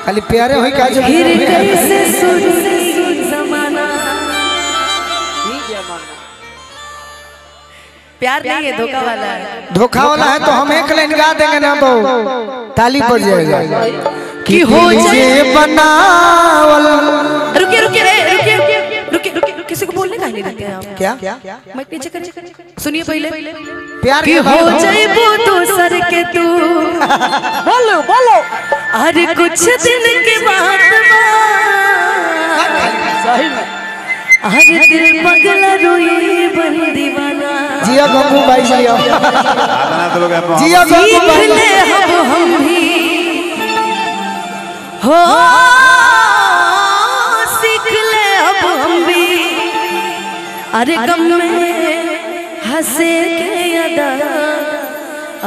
खाली प्यारे होई का जो प्यार नहीं है, धोखा वाला है। धोखा वाला है तो हम एक लाइन गा देंगे ना तो ताली बज जाएगा कि हो जाए बनावल। रुकिए रुकिए रुकिए रुकिए रुकिए, किसी को बोलने का नहीं देते हैं आप। क्या माइक नीचे करिए, सुनिए पहले। प्यार कि हो जाए वो दोसर के तू बोलो बोलो, अरे कुछ दिन के बाद सही में अरे दिल पगला रोई बन दीवाना। जिया गंगू भाई जिया जिया गंगू भाई हम भी हो सीख ले अब हम भी, अरे गम में हंसे के अदा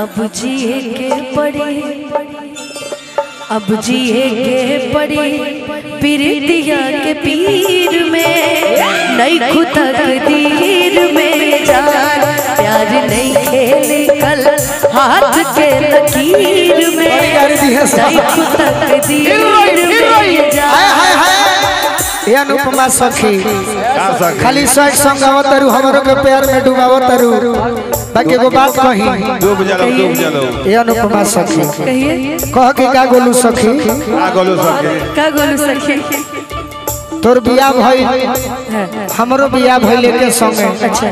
अब जिए के पड़ी, अब जिए के पड़ी प्रीतिया के पीर में, नहीं खुद तकदीर में जान प्यार नहीं खेले कल हाथ के लकीर में, नहीं खुद तकदीर में जान। ये अनुपमा सखी खाली सैड सॉन्ग गावतरू हमरो के प्यार में डुबावतरू, बाकी एगो बात कही डूब जालो ये अनुपमा सखी कहिए कह के का गोलू सखी का गोलू सखी तोर बियाह भइल हमरो बियाह भइले के संगे। अच्छा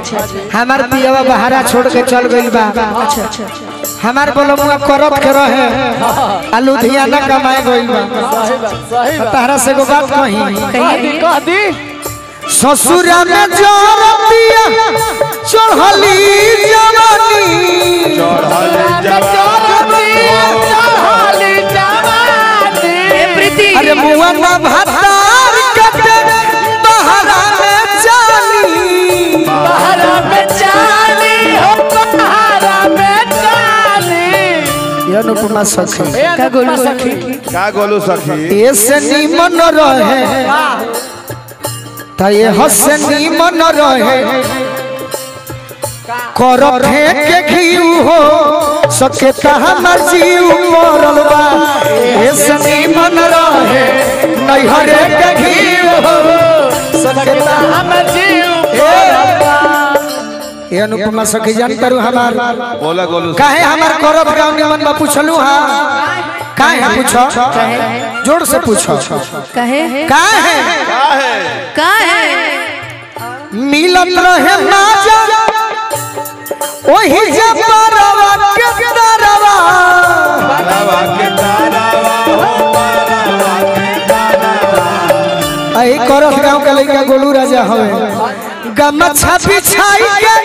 हमार पियवा बहारा छोड़ के चल गइल बा। अच्छा हमार बोलमुआ करत के रहे आ लुधियाना कमाए गइल बा। तारा से एगो बात कही कह दी ससुरा में जोरतिया चढ़ली जवानी, अरे मुआ ना भातार कटे बहारा में चाली, बहारा में चाली हो बहारा में चाली। ये अनुपमा सखी का गोलू सखी ऐसे निमन रहे ता ये हसनी मन रहे कर फेंके घीऊ हो सके ता हमर जीव मरल बा। ऐसे मन रहे नहीं हरे के घीऊ हो सके ता हमर जीव मरल बा। ये अनुपमा सखी जानता रू हमार बोला गोलू काहे हमार करब गांव निमन बा पूछलू हां काहे है पूछो जोर से पूछो काहे काहे मिलत रहे माजा ओही जब परवा के तरवा आई करत गांव के लइका गोलू राजा हवे गमछा बिछाई के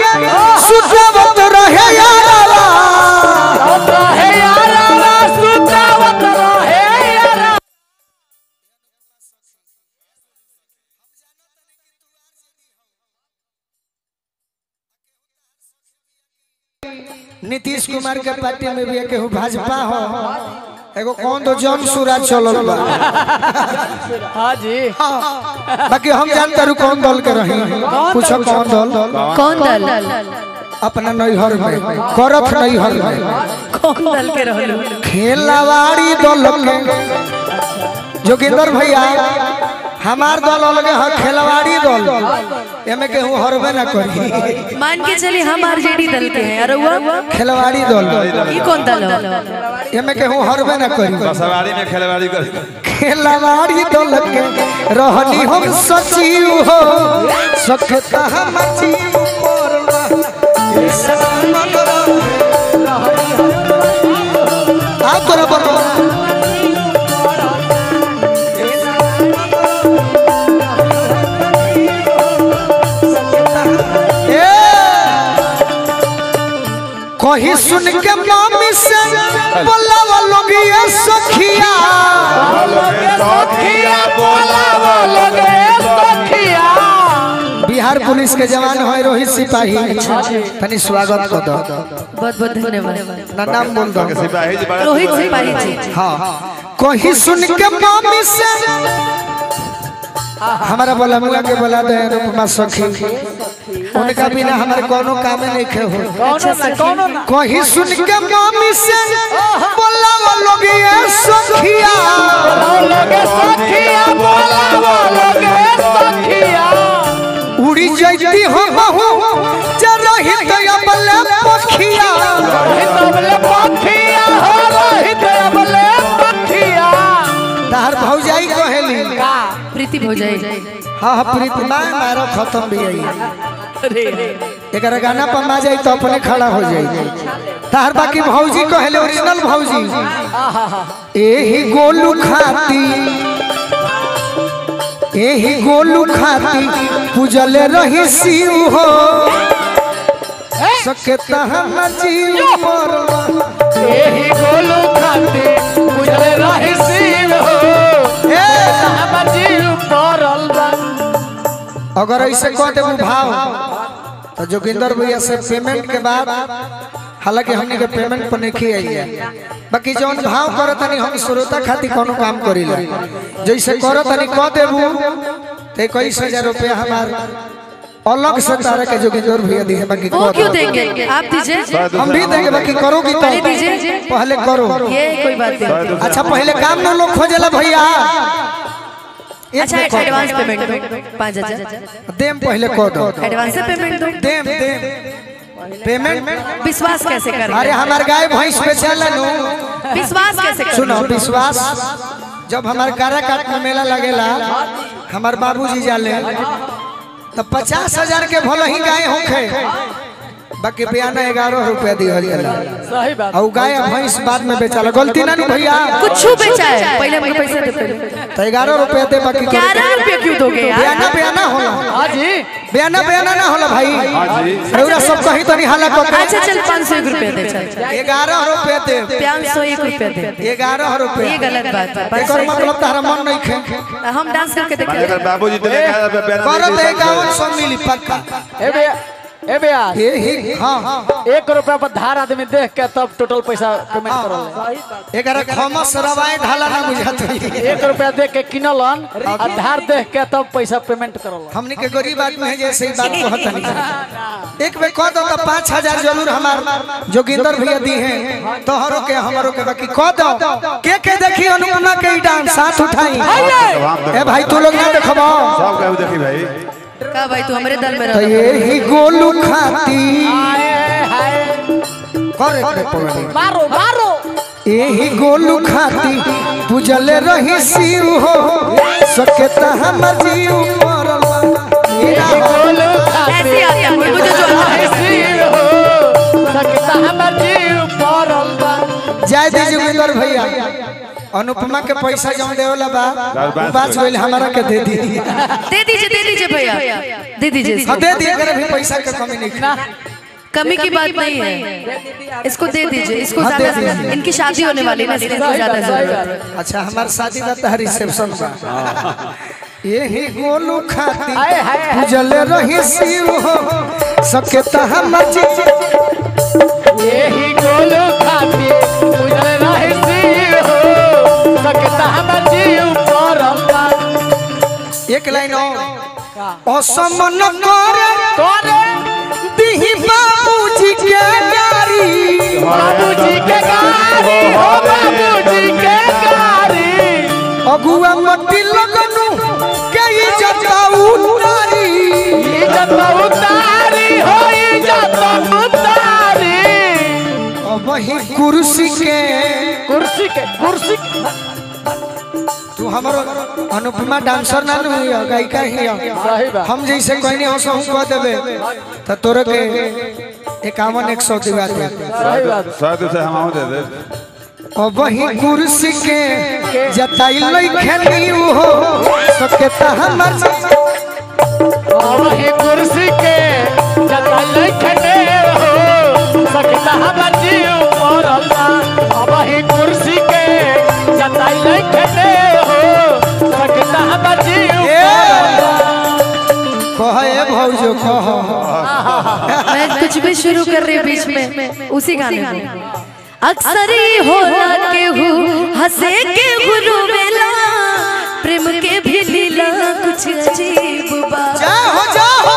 सुतवत रहे यारवा सुतवत रहे यारवा। नीतीश कुमार के पार्टी में भी केहू भाजपा हो एगो कौन तो जम सूरज चलल बा। हां जी बाकी हम जानता रू कौन दल के रही पूछो कौन दल अपना नैहर में करत नैहर में कौन दल के रहलो खेलवाड़ी दल के जोगिंदर भैया हमार दल अलग है खेलवाड़ी दल एमे केहू हरबे ना करी। मान के चलिए हम आरजेडी दल के हैं अरे वो खेलवाड़ी दल ये कौन दल है एमे केहू हरबे ना करी। बसवाड़ी में खेलवाड़ी कर खेलवाड़ी दल के रहनी हम सचिव हो सकता हम जीव मोरला आ तोरा बनो कहीं सुन के मामी से बोलावा लोग ये सखिया बिहार पुलिस के जवान है रोहित सिपाही तनी स्वागत कर दो बहुत बहुत धन्यवाद ना नाम बोल दो रोहित सिपाही जी। हाँ कहीं सुन के मामी से हमारा बोला मुआ के बोला दे अनुपमा सखी उनका बिना हमारे कोनो काम नहीं खे हो कहीं सुन के मामी से बोला वो लोग ये सखिया पखिया बोलावा लगे सखिया उड़ी जाती हो चरही तो अबले पखिया तबले पखिया हो रहित अबले पखिया तार भौजाई कहेली का प्रीति भौजाई हाँ हाँ प्रीति मारो खत्म भी आई अरे एक गाना पर मा जाई तो अपने खड़ा हो जाई तार बाकी भौजी कहेले ओरिजिनल भौजी एही गोलू खाती पूजले रही शिव हो सकता हम जीव मरवा एही गोलू खाती पूजले रही शिव हो हम जीव परल बा अगर ऐसे कह देबू भाव तो जोगिंदर भैया से पेमेंट के बाद हालांकि हमने के पेमेंट पर नहीं आई है बाकी जौन भाव करो तनी हम श्रोता खातिर कोनो काम करी ले जैसे करो तनी कह देबू ते 21,000 रुपया हमार अलग से तारा के जोगिंदर भैया दी है बाकी वो क्यों देंगे आप दीजिए हम भी देंगे बाकी करोगी तो पहले दीजिए पहले करो ये कोई बात नहीं अच्छा पहले काम ना लोग खोजेला भैया अच्छा एडवांस पेमेंट 5,000 देम पहले कह दो एडवांस पेमेंट दो देम पेमेंट विश्वास कैसे करें अरे हमार गाय भैंस बेचेला नु विश्वास कैसे करें सुनो विश्वास जब हमार काराकाट में मेला लगेला हमार बाबूजी जाले तो 50,000 के भले ही गाय होखे बाकी बयाना 11 रुपया दी हरियाला सही बात और गाय भैंस बाद में बेचाला गलती ना नु भैया कुछ बेचा है पहले हमको पैसे दे तो 11 रुपया दे बाकी 11 रुपए क्यों दोगे यार बयाना होला हां जी बयाना ना होला भाई रउरा सब कहीं तो नहीं हाला को अच्छा चल 501 रुपए दे चल 11 रुपया दे 501 रुपए दे 11 रुपया ये गलत बात है एकर मतलब तारा मन नहीं खे हम डांस करके देखेंगे अगर बाबूजी तो लेके आया करो तो 51 मिली पक्का ए भैया ये हाँ 1 रुपया पर धार आदमी देख के तब टोटल पैसा पेमेंट करल एकर खमस रवाए ढाला ना बुझात 1 रुपया देख के किनलन और धार देख के तब पैसा पेमेंट करल हमनी के गरीब आदमी है जैसे ही बात कहत नहीं एक बे कह दो तो 5,000 जरूर हमार जोगिंदर भैया दी है तोहरो के हमरो के बाकी कह दो के देखी अनुपमा के डांस साथ उठाई ए भाई तू लोग ना देखबो सब कहू देखी भाई का भाई तू हमारे दल में तो रह यही गोलू खाती हाय करे मारो मारो यही गोलू खाती पूजले रही शिव हो सकता हम जीव मरवा गोलू ऐसे आता है मुझे जो शिव हो सकता हमर जीव परल बा जय दी जोगिंदर भैया अनुपमा के पैसा जौन देवला बा बात होइल हमरा के दे दी दे दीजिए भैया दे दीजिए हां दे दिए करे भी पैसा के कमी नहीं कमी की बात नहीं है इसको दे दीजिए इसको ज्यादा इनकी शादी होने वाली है इसलिए इसको ज्यादा जरूरत है अच्छा हमार शादी का तो रिसेप्शन बा यही गोलू खाती पूजले रही शिव हो सकता हम यही गोलू खाती पूजले रही शिव हो सकता हमर जीव परल बा एक लाइन और असमन करे दिही बाबूजी के गाड़ी बाबूजी के गाड़ी हो बाबूजी के गाड़ी अगुआ मट्टी लगनु के इज्जत उतारी इज्जत उतारी हो इज्जत उतारी अब वही कुर्सी के तू हमारो अनुपमा डांसर ना हुई गायिका ही सही बात हम जैसे कहनी हो सब कह देबे त तोरे के 51-100 दिवा दे सही बात शायद से हम दे दे अब वही कुर्सी के जताई लई खेली हो सकता हमर वही कुर्सी के जताई खने हो सकता हमर जीव मरल बा वही कुर्सी के जताई खने हो सकता हमर जीव कहे भौजो कह मैं कुछ भी शुरू कर रही बीच में उसी गाने में अक्सर ही होला के हूँ हंसे के गुरु मेला प्रेम के भी लीला कुछ अजीब बात जाओ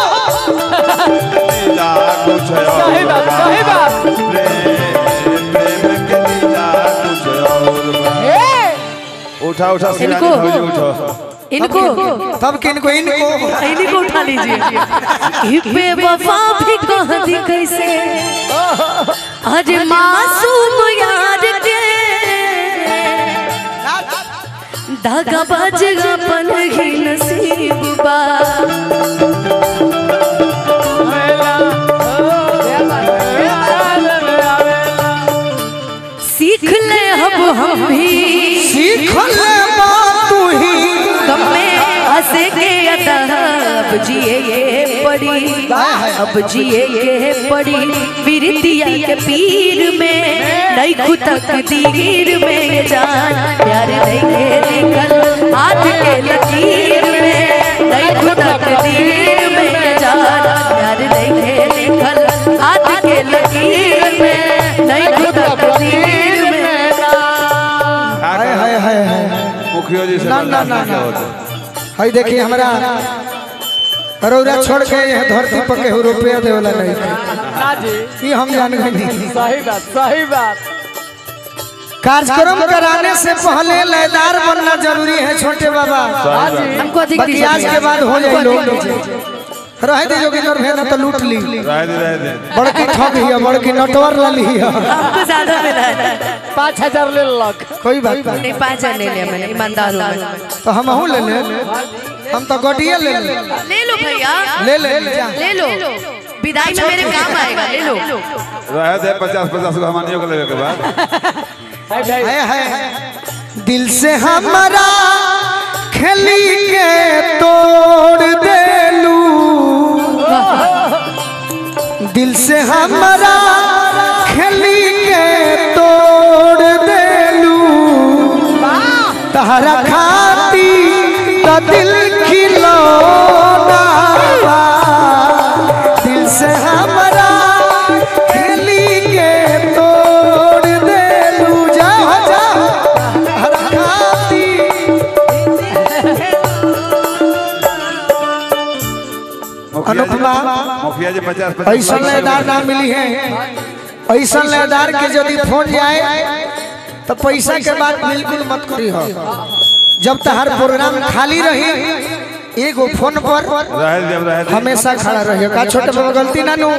लीला कुछ और सही बात प्रेम के लीला कुछ और उठा उठा इनको उठो इनको तब किनको इनको उठा लीजिए। बेवफा भी कह दी कैसे अरे मासूम यार के धागा बाजेगा अपन ही नसीब बा। सीख ले अब हम भी सीख ले तू ही गम में हंसे के अब जिए ये पड़ी अब जिए ये पड़ी विरतिया के पीर में नहीं खुद तकदीर में जान प्यार नहीं निकल हाथ के लकीर में नहीं खुद तकदीर में जान प्यार नहीं निकल हाथ के लकीर में नहीं खुद तकदीर में मुखिया जी से ना हाय देखिए हमारा रौरा छोड़ के यह धरती पर के रुपया देवला नहीं ना जी ये हम जान गए नहीं। सही बात कार्यक्रम कराने से पहले लयदार बनना जरूरी है छोटे बाबा। हमको अधिक बाकी आज के बाद हो जाए लोग रह दे जोगिंदर भैया तो लूट ली रह दे बड़की ठग हिया बड़की नटवर ला ली हमको ज्यादा मिला है 5000 ले लग कोई बात नहीं 5000 ले लिया मैंने ईमानदार हूँ मैं। तो हम ले ले हम तो गोटिया ले ले ले लो भैया ले लो विदाई में मेरे काम आएगा ले लो। रह दे 50-50 को हमारे को लेवे के बाद है दिल से हमारा खेली के तोड़ देलू दिल से हमारा खेली के तोड़ देलू तहरा खाती तो दिल खिलौना दिल से हमारा खेली के तोड़ देलू जा तहरा खाती अनुपमा मुखिया जी 50-50 ऐसा लयदार ना मिली है ऐसा लयदार के यदि फोन जाए तो पैसा के बाद बिल्कुल मत करी हो। जब तहार प्रोग्राम खाली रही एगो फोन पर रह दे हमेशा खड़ा रहिए का छोटे बाबा गलती ना नु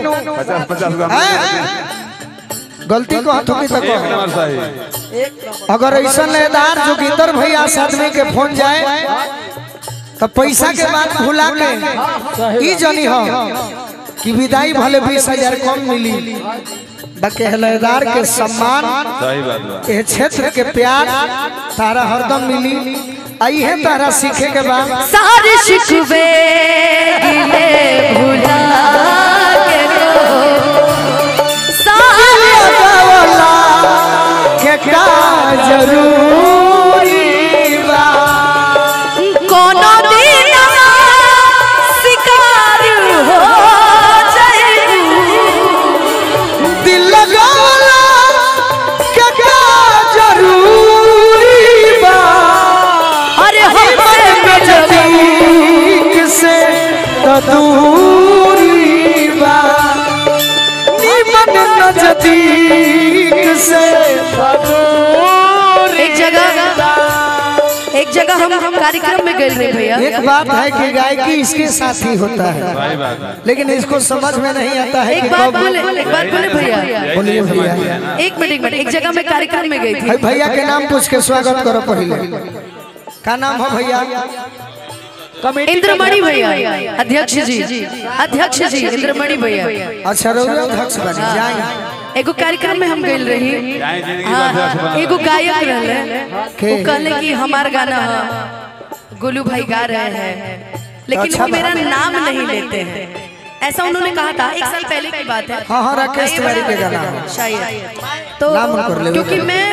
50-50 को गलती को हाथों की तक एक नंबर सही अगर ऐसा लयदार जोगिंदर भैया आदमी के फोन जाए तो पैसा के बाद भुला के ई जनी हो कि विदाई भले 20,000 कम मिली बाकी लयदार के सम्मान सही बात बा ये क्षेत्र के प्यार तारा हरदम मिली आई है तारा सीखे के बाद सारे शिकवे गिले भुला के सारे वाला के का जरूरी बा कोनो दिन शिकार हो जाए दिल लगाला के का जरूरी बा अरे हमसे नजदीक से तो दूरी बा निमन नजदीक से एक जगह हम कार्यक्रम में गए थे भैया। एक बात है कि गायकी इसके साथ ही होता है सही बात है लेकिन इसको समझ में नहीं आता है एक कि बात कब बोले भैया बोलिए भैया एक मिनट एक जगह मैं कार्यक्रम में गई थी। भाई भैया के नाम पूछ के स्वागत करो पहले का नाम है भैया इंद्रमणि भैया अध्यक्ष जी इंद्रमणि भैया। अच्छा रौरा अध्यक्ष बने जाए एगो कार्यक्रम में हम गए रही जाए जिंदगी में अध्यक्ष बना एगो गायक रहले वो कहले कि हमार गाना गोलू भाई गा रहे हैं लेकिन अच्छा वो मेरा नाम नहीं लेते हैं ऐसा उन्होंने कहा था 1 साल पहले की बात है। हाँ राकेश तिवारी के गाना शायद तो नाम कर ले क्योंकि मैं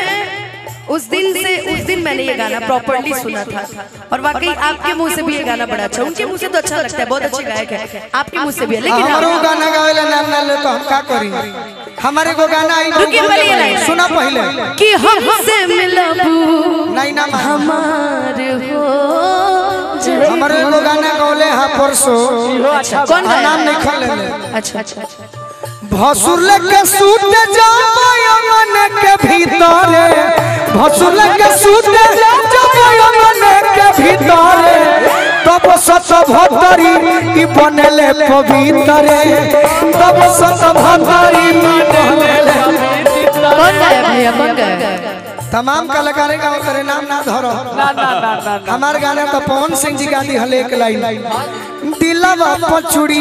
उस दिन मैंने ये गाना प्रॉपर्ली सुना था और वाकई आपके मुंह से भी ये गाना बड़ा अच्छा उनके मुंह से तो अच्छा लगता है बहुत अच्छे गायक है आपके मुंह से भी है लेकिन हमारो गाना गावेला नाम ना ले तो हम का करी हमारे को गाना आई रुकिए पहले ये लाइन सुना पहले कि हमसे मिलबू नहीं ना हमार हो हमारे को गाना गौले हा परसो कौन गाया? नाम नहीं खा ले अच्छा भसुर के सूत जाए मन के भीतर भसुर के सूत जाए ई बनले पवित्र तब सत भतारी बनले। कौन गाया भैया कौन गाया? तमाम कलाकार का तेरे नाम ना धरो। हमारे गाने तो पवन सिंह जी गाती हले एक लाइन दिलवा पचुड़ी